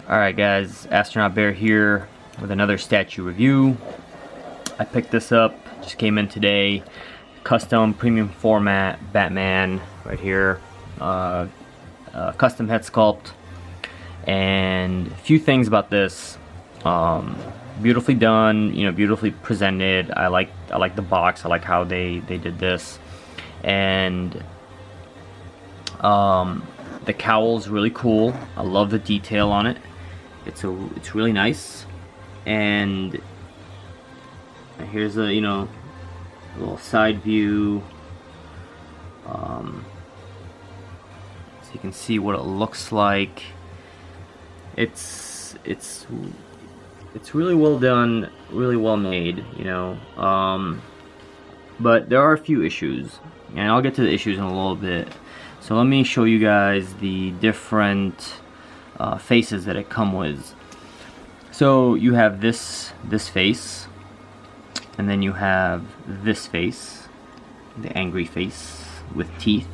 Alright guys, Astronaut Bear here with another statue review. I picked this up, just came in today. Custom premium format Batman right here. Custom head sculpt. And a few things about this. Beautifully done, beautifully presented. I like the box, I like how they did this. And the cowl's really cool. I love the detail on it. It's really nice. And here's a little side view, so you can see what it looks like. It's really well done, really well made, but there are a few issues, and I'll get to the issues in a little bit. So let me show you guys the different faces that it come with. So you have this face, and then you have this face, the angry face with teeth,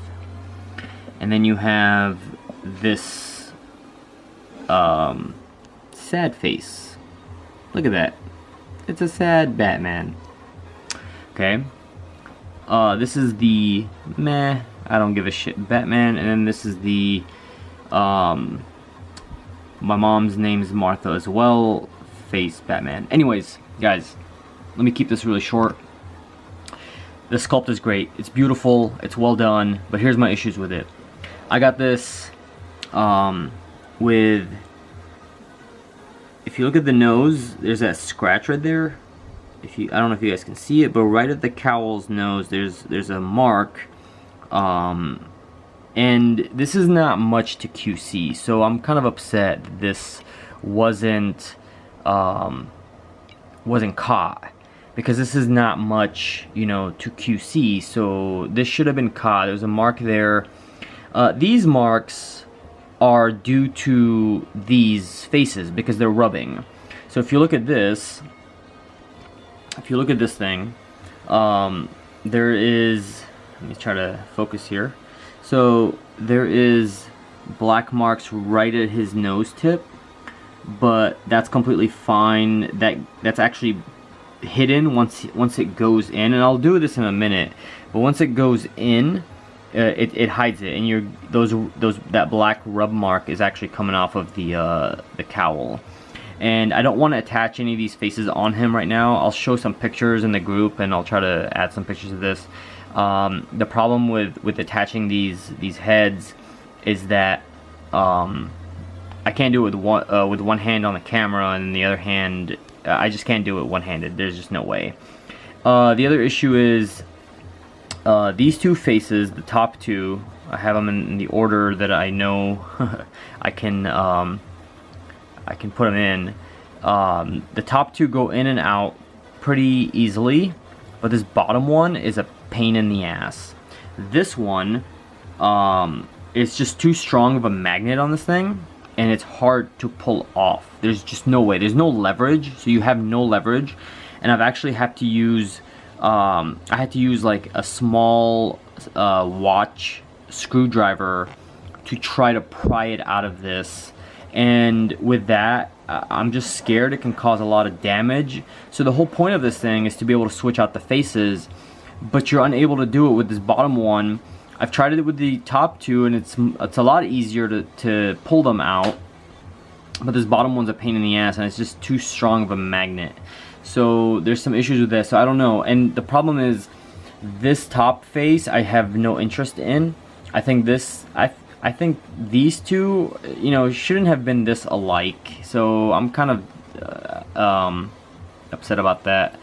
and then you have this sad face. Look at that, it's a sad Batman. Okay, this is the meh, I don't give a shit Batman, and then this is the my mom's name is Martha as well face Batman. Anyways, guys, let me keep this really short. The sculpt is great, it's beautiful, it's well done, but here's my issues with it. I got this with, if you look at the nose, there's that scratch right there. I don't know if you guys can see it, but right at the cowl's nose there's a mark. And this is not much to QC, so I'm kind of upset that this wasn't caught, because this is not much, to QC. So this should have been caught. There's a mark there. These marks are due to these faces because they're rubbing. So if you look at this, thing, there is, let me try to focus here. So there is black marks right at his nose tip, but that's completely fine. That's actually hidden once it goes in, and I'll do this in a minute. But once it goes in, it hides it, and that black rub mark is actually coming off of the cowl. And I don't want to attach any of these faces on him right now. I'll show some pictures in the group, and I'll try to add some pictures of this. The problem with attaching these heads is that I can't do it with one hand on the camera, and the other hand I just can't do it one-handed. There's just no way. The other issue is these two faces, the top two, I have them in the order that I know I can put them in. The top two go in and out pretty easily, but this bottom one is a pain in the ass. This one is just too strong of a magnet on this thing, and it's hard to pull off. There's just no way. There's no leverage, so you have no leverage. And I've actually had to use I had to use like a small watch screwdriver to try to pry it out of this. And with that, I'm just scared it can cause a lot of damage. So the whole point of this thing is to be able to switch out the faces, but you're unable to do it with this bottom one. I've tried it with the top two, and it's a lot easier to pull them out, but this bottom one's a pain in the ass, and it's just too strong of a magnet. So there's some issues with this, so I don't know. And the problem is, this top face I have no interest in. I think I think these two, shouldn't have been this alike. So I'm kind of upset about that.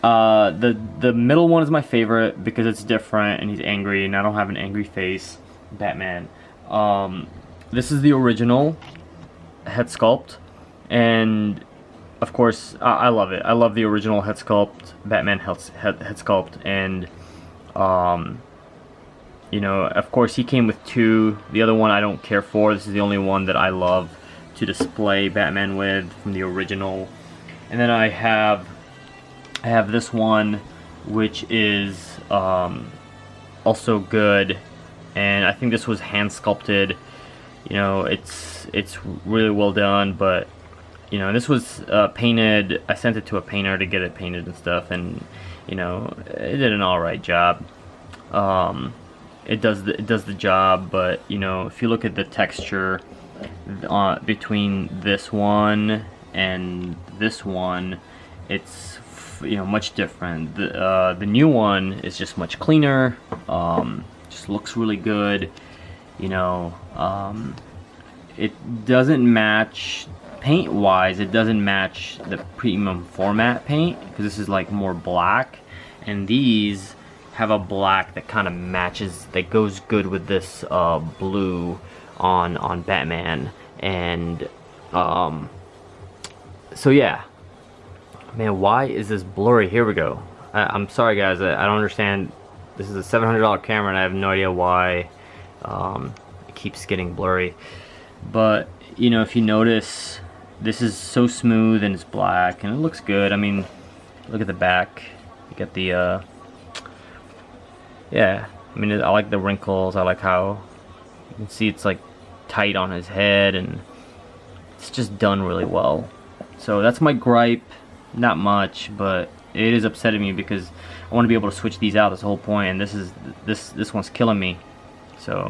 The middle one is my favorite because it's different and he's angry, and I don't have an angry face Batman. This is the original head sculpt, and of course I love it. I love the original head sculpt, Batman head sculpt, and of course he came with two. The other one I don't care for. This is the only one that I love to display Batman with from the original. And then I have this one, which is also good, and I think this was hand sculpted you know, it's really well done. But you know, this was painted. I sent it to a painter to get it painted and stuff, and you know, it did an alright job. It does the job, but you know, if you look at the texture between this one and this one, it's, you know, much different. The new one is just much cleaner. Just looks really good. You know, it doesn't match paint wise. It doesn't match the premium format paint because this is like more black, and these have a black that kind of matches, that goes good with this blue on Batman. And so yeah, man, why is this blurry? Here we go. I'm sorry guys, I don't understand. This is a $700 camera and I have no idea why it keeps getting blurry. But you know, if you notice, this is so smooth and it's black and it looks good. I mean, look at the back. You got the yeah, I mean, I like the wrinkles. I like how you can see it's like tight on his head, and it's just done really well. So that's my gripe. Not much, but it is upsetting me because I want to be able to switch these out. That's the whole point, and this one's killing me. So